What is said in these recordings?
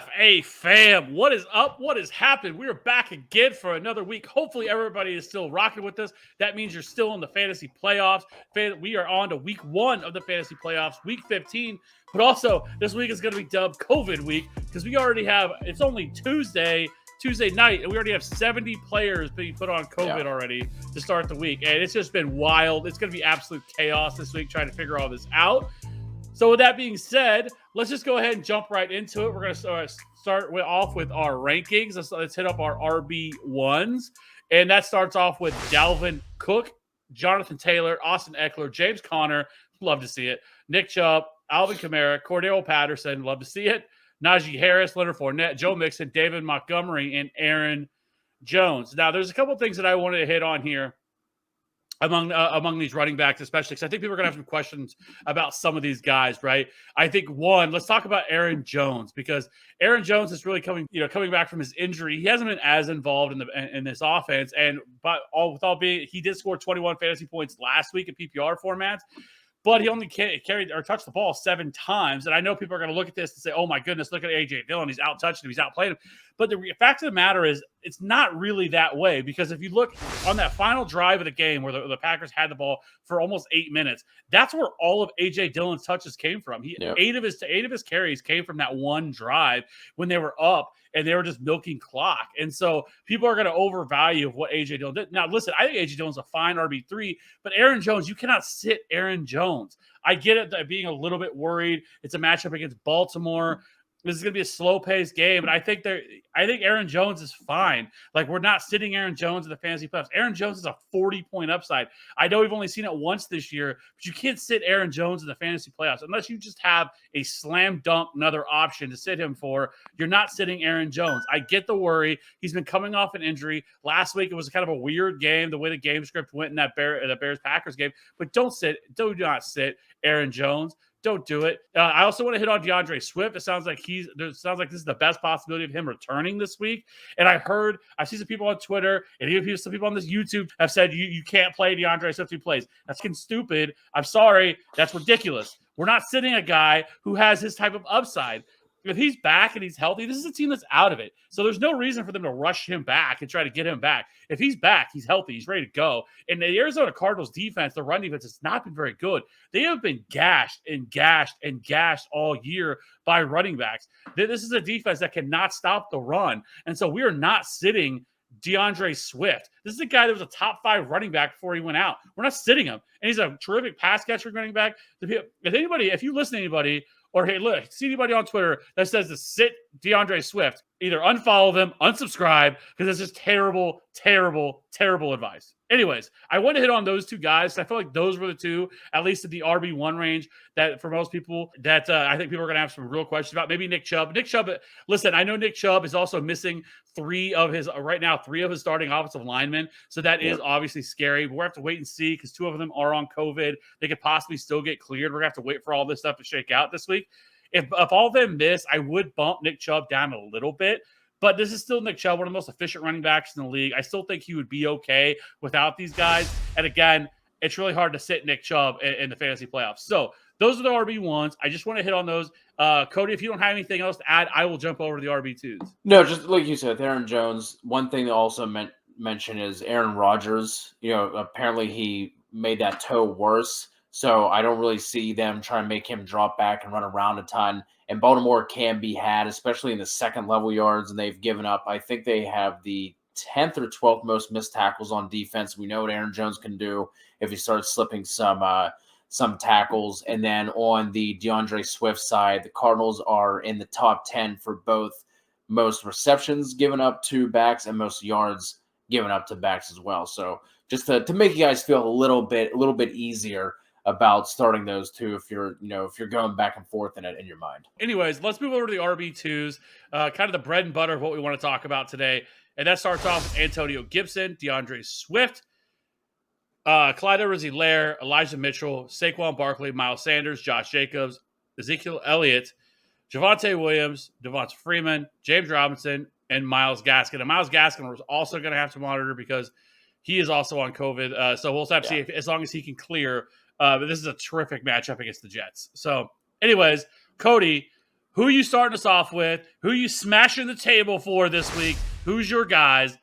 FA fam, what is up? What has happened? We are back again for another week. Hopefully everybody is still rocking with us. That means you're still in the fantasy playoffs. We are on to week 1 of the fantasy playoffs, week 15. But also, this week is going to be dubbed COVID week because we already have, it's only Tuesday night, and we already have 70 players being put on COVID already to start the week. And it's just been wild. It's going to be absolute chaos this week trying to figure all this out. So with that being said, let's just go ahead and jump right into it. We're going to start off with our rankings. Let's hit up our RB1s. And that starts off with Dalvin Cook, Jonathan Taylor, Austin Eckler, James Conner, love to see it, Nick Chubb, Alvin Kamara, Cordero Patterson, love to see it, Najee Harris, Leonard Fournette, Joe Mixon, David Montgomery, and Aaron Jones. Now, there's a couple things that I wanted to hit on here among these running backs, especially because I think people are going to have some questions about some of these guys, right? I think let's talk about Aaron Jones, because Aaron Jones is really coming back from his injury. He hasn't been as involved in this offense, he did score 21 fantasy points last week in PPR formats. But he only carried or touched the ball 7 times. And I know people are going to look at this and say, oh, my goodness, look at A.J. Dillon. He's out-touching him. He's outplayed him. But the fact of the matter is it's not really that way, because if you look on that final drive of the game where the Packers had the ball for almost 8 minutes, that's where all of A.J. Dillon's touches came from. 8 of his carries came from that one drive when they were up and they were just milking clock. And so people are going to overvalue what A.J. Dillon did. Now, listen, I think A.J. Dillon's a fine RB3, but Aaron Jones, you cannot sit Aaron Jones. I get it that being a little bit worried. It's a matchup against Baltimore. This is going to be a slow-paced game, and I think Aaron Jones is fine. Like, we're not sitting Aaron Jones in the fantasy playoffs. Aaron Jones is a 40-point upside. I know we've only seen it once this year, but you can't sit Aaron Jones in the fantasy playoffs unless you just have a slam dunk, another option to sit him for. You're not sitting Aaron Jones. I get the worry. He's been coming off an injury. Last week, it was kind of a weird game, the way the game script went in that Bears-Packers game. But do not sit Aaron Jones. Don't do it. I also want to hit on DeAndre Swift. It sounds like this is the best possibility of him returning this week. And I've seen some people on Twitter and even some people on this YouTube have said you can't play DeAndre Swift who plays. That's stupid. I'm sorry. That's ridiculous. We're not sitting a guy who has his type of upside. If he's back and he's healthy, this is a team that's out of it. So there's no reason for them to rush him back and try to get him back. If he's back, he's healthy, he's ready to go. And the Arizona Cardinals defense, the run defense, has not been very good. They have been gashed all year by running backs. This is a defense that cannot stop the run. And so we are not sitting DeAndre Swift. This is a guy that was a top 5 running back before he went out. We're not sitting him. And he's a terrific pass catcher running back. If you listen to anybody, or hey, look, see anybody on Twitter that says to sit DeAndre Swift, either unfollow them, unsubscribe, because it's just terrible, terrible, terrible advice. Anyways, I want to hit on those two guys. I feel like those were the two, at least in the RB1 range, that for most people, that I think people are going to have some real questions about. Maybe Nick Chubb. Listen, I know Nick Chubb is also missing 3 of his starting offensive linemen. So that is obviously scary. But we're going to have to wait and see, because 2 of them are on COVID. They could possibly still get cleared. We're going to have to wait for all this stuff to shake out this week. If all of them miss, I would bump Nick Chubb down a little bit. But this is still Nick Chubb, one of the most efficient running backs in the league. I still think he would be okay without these guys. And again, it's really hard to sit Nick Chubb in the fantasy playoffs. So those are the RB1s. I just want to hit on those. Cody, if you don't have anything else to add, I will jump over to the RB2s. No, just like you said, Aaron Jones. One thing to also mention is Aaron Rodgers. Apparently he made that toe worse. So I don't really see them trying to make him drop back and run around a ton. And Baltimore can be had, especially in the second level yards, and they've given up. I think they have the 10th or 12th most missed tackles on defense. We know what Aaron Jones can do if he starts slipping some tackles. And then on the DeAndre Swift side, the Cardinals are in the top 10 for both most receptions given up to backs and most yards given up to backs as well. So just to make you guys feel a little bit easier about starting those two if you're going back and forth in your mind. Anyways, let's move over to the RB2s, kind of the bread and butter of what we want to talk about today. And that starts off with Antonio Gibson, DeAndre Swift, Clyde Edwards-Helaire, Elijah Mitchell, Saquon Barkley, Miles Sanders, Josh Jacobs, Ezekiel Elliott, Javonte Williams, Devonta Freeman, James Robinson, and Myles Gaskin. And Myles Gaskin was also going to have to monitor because he is also on COVID. So we'll have to see if, as long as he can clear. But this is a terrific matchup against the Jets. So anyways, Cody, Who are you starting us off with? Who are you smashing the table for this week? Who's your guys?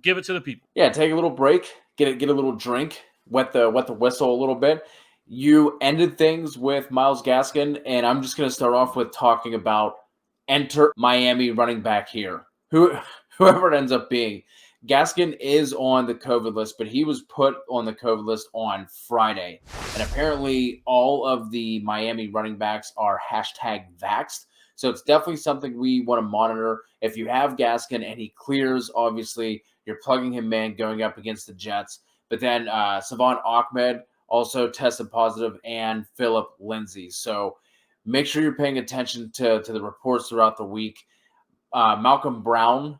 Give it to the people. Yeah, take a little break, get a little drink, wet the whistle a little bit. You ended things with Myles Gaskin, and I'm just going to start off with talking about enter Miami running back here. Whoever it ends up being. Gaskin is on the COVID list, but he was put on the COVID list on Friday. And apparently all of the Miami running backs are #vaxxed. So it's definitely something we want to monitor. If you have Gaskin and he clears, obviously you're plugging him in going up against the Jets. But then Savon Ahmed also tested positive, and Philip Lindsay. So make sure you're paying attention to the reports throughout the week. Malcolm Brown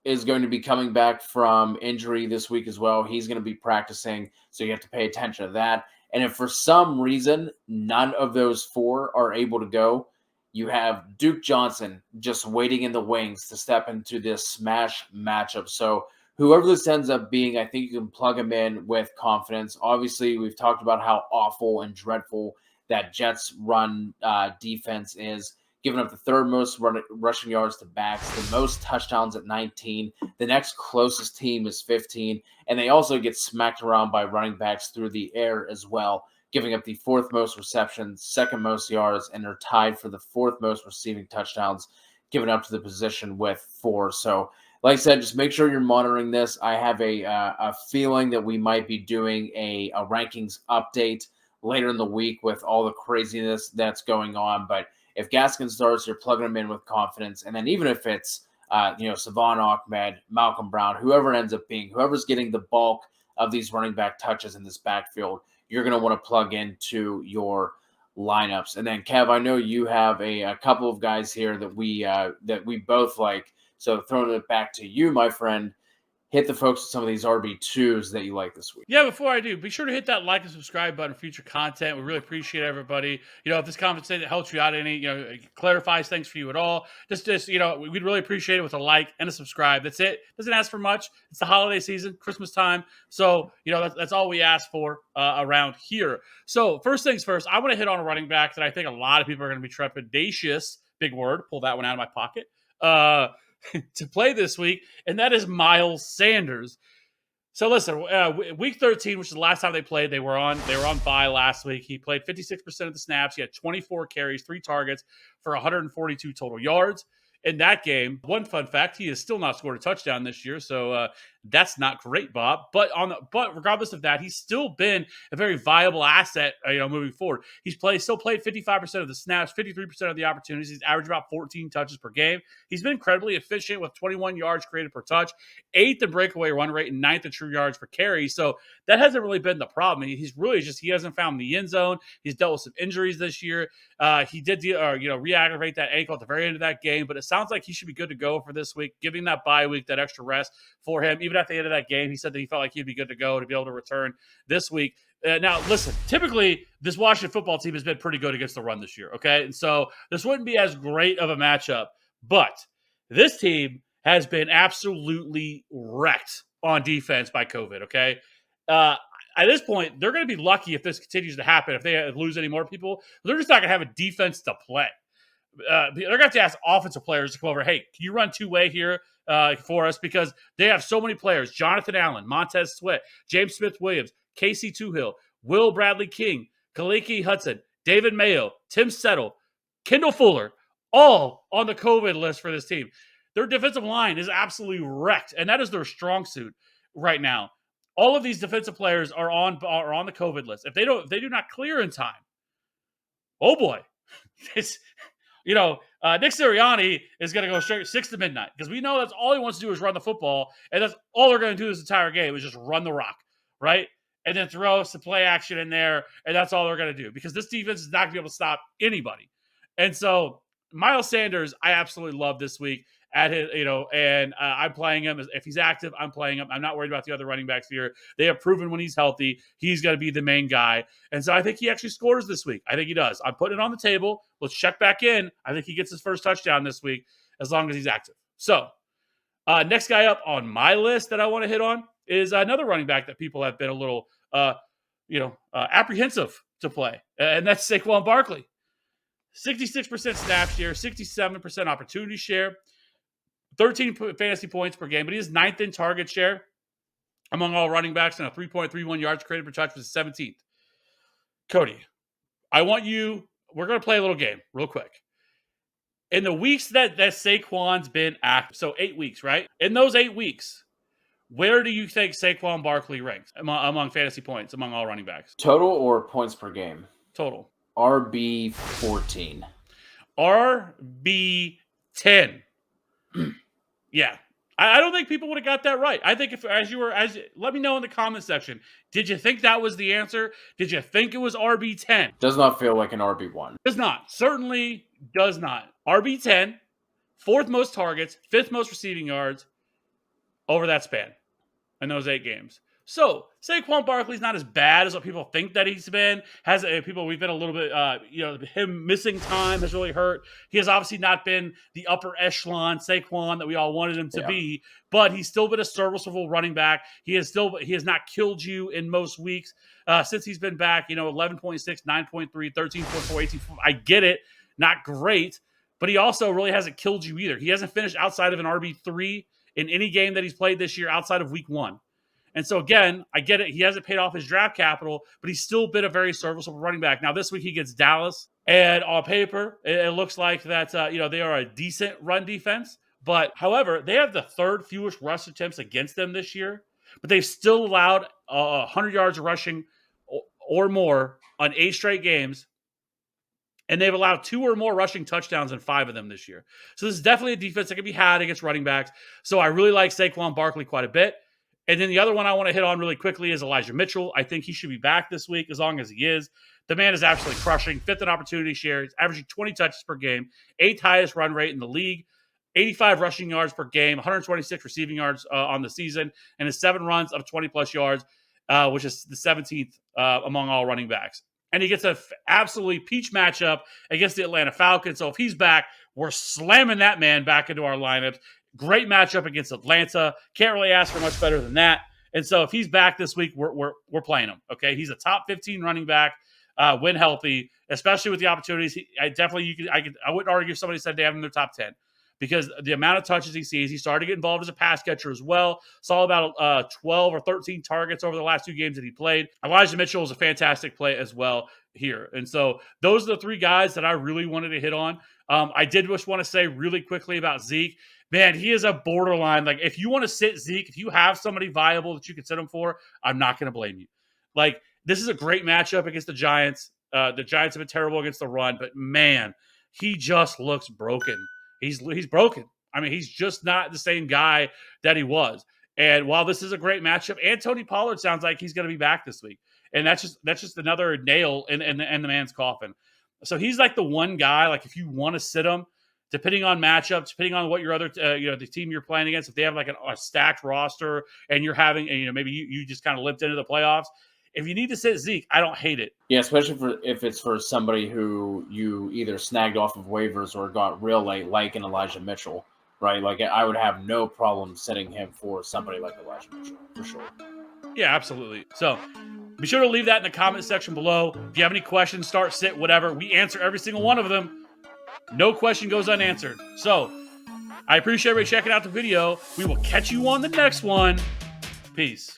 is going to be coming back from injury this week as well. He's going to be practicing, so you have to pay attention to that. And if for some reason none of those four are able to go, you have Duke Johnson just waiting in the wings to step into this smash matchup. So whoever this ends up being, I think you can plug him in with confidence. Obviously, we've talked about how awful and dreadful that Jets run defense is, giving up the third most rushing yards to backs, the most touchdowns at 19. The next closest team is 15, and they also get smacked around by running backs through the air as well, giving up the fourth most receptions, second most yards, and they're tied for the fourth most receiving touchdowns, given up to the position with 4. So, like I said, just make sure you're monitoring this. I have a feeling that we might be doing a rankings update later in the week with all the craziness that's going on. But if Gaskin starts, you're plugging him in with confidence. And then even if it's, Savon Ahmed, Malcolm Brown, whoever it ends up being, whoever's getting the bulk of these running back touches in this backfield, you're going to want to plug into your lineups. And then, Kev, I know you have a couple of guys here that we both like. So throwing it back to you, my friend, hit the folks with some of these RB2s that you like this week. Yeah, before I do, be sure to hit that like and subscribe button for future content. We really appreciate everybody. If this conversation helps you out any, clarifies things for you at all, just we'd really appreciate it with a like and a subscribe. That's it. Doesn't ask for much. It's the holiday season, Christmas time. So, that's all we ask for around here. So first things first, I want to hit on a running back that I think a lot of people are going to be trepidatious, big word, pull that one out of my pocket, to play this week, and that is Miles Sanders. So listen, week 13, which is the last time they played, they were on bye last week. He played 56% of the snaps. He had 24 carries, 3 targets for 142 total yards. In that game, one fun fact, he has still not scored a touchdown this year, so that's not great, Bob. But regardless of that, he's still been a very viable asset, moving forward. He's still played 55% of the snaps, 53% of the opportunities. He's averaged about 14 touches per game. He's been incredibly efficient with 21 yards created per touch, 8th in breakaway run rate, and 9th in true yards per carry. So that hasn't really been the problem. He's really he hasn't found the end zone. He's dealt with some injuries this year. He did re-aggravate that ankle at the very end of that game, but it sounds like he should be good to go for this week, giving that bye week, that extra rest for him. Even at the end of that game, he said that he felt like he'd be good to go to be able to return this week. Now, listen, typically this Washington football team has been pretty good against the run this year, okay? And so this wouldn't be as great of a matchup, but this team has been absolutely wrecked on defense by COVID, okay? At this point, they're going to be lucky if this continues to happen. If they lose any more people, they're just not going to have a defense to play. They're going to have to ask offensive players to come over. Hey, can you run two-way here for us? Because they have so many players. Jonathan Allen, Montez Sweat, James Smith-Williams, Casey Toohill, Will Bradley King, Kaliki Hudson, David Mayo, Tim Settle, Kendall Fuller, all on the COVID list for this team. Their defensive line is absolutely wrecked, and that is their strong suit right now. All of these defensive players are on the COVID list. If they do not clear in time, oh boy, it's Nick Sirianni is going to go straight 6 to midnight, because we know that's all he wants to do is run the football, and that's all they're going to do this entire game is just run the rock, right? And then throw some play action in there, and that's all they're going to do, because this defense is not going to be able to stop anybody. And so Miles Sanders, I absolutely love this week at his, and I'm playing him. If he's active, I'm playing him. I'm not worried about the other running backs here. They have proven when he's healthy, he's going to be the main guy. And so I think he actually scores this week. I think he does. I'm putting it on the table. Let's check back in. I think he gets his first touchdown this week as long as he's active. So next guy up on my list that I want to hit on is another running back that people have been a little, apprehensive to play. And that's Saquon Barkley. 66% snap share, 67% opportunity share, 13 fantasy points per game, but he is 9th in target share among all running backs and a 3.31 yards created per touch, was 17th. Cody, we're going to play a little game real quick. In the weeks that Saquon's been active, so 8 weeks, right? In those 8 weeks, where do you think Saquon Barkley ranks among fantasy points, among all running backs? Total or points per game? Total. RB14. RB10. Yeah. I don't think people would have got that right. I think let me know in the comment section. Did you think that was the answer? Did you think it was RB10? Does not feel like an RB1. Does not. Certainly does not. RB10, 4th most targets, 5th most receiving yards over that span in those 8 games. So Saquon Barkley's not as bad as what people think that he's been. We've been a little bit, him missing time has really hurt. He has obviously not been the upper echelon Saquon that we all wanted him to be, but he's still been a serviceable running back. He has not killed you in most weeks since he's been back. 11.6, 9.3, 13.4, 18.4. I get it, not great, but he also really hasn't killed you either. He hasn't finished outside of an RB3 in any game that he's played this year outside of week 1. And so, again, I get it. He hasn't paid off his draft capital, but he's still been a very serviceable running back. Now, this week he gets Dallas. And on paper, it looks like that, they are a decent run defense. But, however, they have the 3rd fewest rush attempts against them this year. But they've still allowed 100 yards of rushing or more on 8 straight games. And they've allowed 2 or more rushing touchdowns in 5 of them this year. So this is definitely a defense that can be had against running backs. So I really like Saquon Barkley quite a bit. And then the other one I want to hit on really quickly is Elijah Mitchell. I think he should be back this week as long as he is. The man is absolutely crushing. 5th in opportunity share. He's averaging 20 touches per game. 8th highest run rate in the league. 85 rushing yards per game. 126 receiving yards on the season. And his 7 runs of 20-plus yards, which is the 17th among all running backs. And he gets an absolutely peach matchup against the Atlanta Falcons. So if he's back, we're slamming that man back into our lineups. Great matchup against Atlanta. Can't really ask for much better than that. And so if he's back this week, we're playing him. Okay, he's a top 15 running back when healthy, especially with the opportunities. I wouldn't argue if somebody said they have him in their top 10 because the amount of touches he sees. He started to get involved as a pass catcher as well. Saw about 12 or 13 targets over the last 2 games that he played. Elijah Mitchell is a fantastic play as well here. And so those are the 3 guys that I really wanted to hit on. I did just want to say really quickly about Zeke. Man, he is a borderline. Like, if you want to sit Zeke, if you have somebody viable that you can sit him for, I'm not going to blame you. Like, this is a great matchup against the Giants. The Giants have been terrible against the run, but man, he just looks broken. He's broken. I mean, he's just not the same guy that he was. And while this is a great matchup, and Tony Pollard sounds like he's going to be back this week. And that's just another nail in the man's coffin. So he's like the one guy, like if you want to sit him, depending on matchups, depending on what your other, the team you're playing against, if they have like a stacked roster and you're having, maybe you just kind of limped into the playoffs. If you need to sit Zeke, I don't hate it. Yeah, especially if it's for somebody who you either snagged off of waivers or got real late, like an Elijah Mitchell, right? Like, I would have no problem setting him for somebody like Elijah Mitchell, for sure. Yeah, absolutely. So be sure to leave that in the comment section below. If you have any questions, start, sit, whatever, we answer every single one of them. No question goes unanswered. So I appreciate everybody checking out the video. We will catch you on the next one. Peace.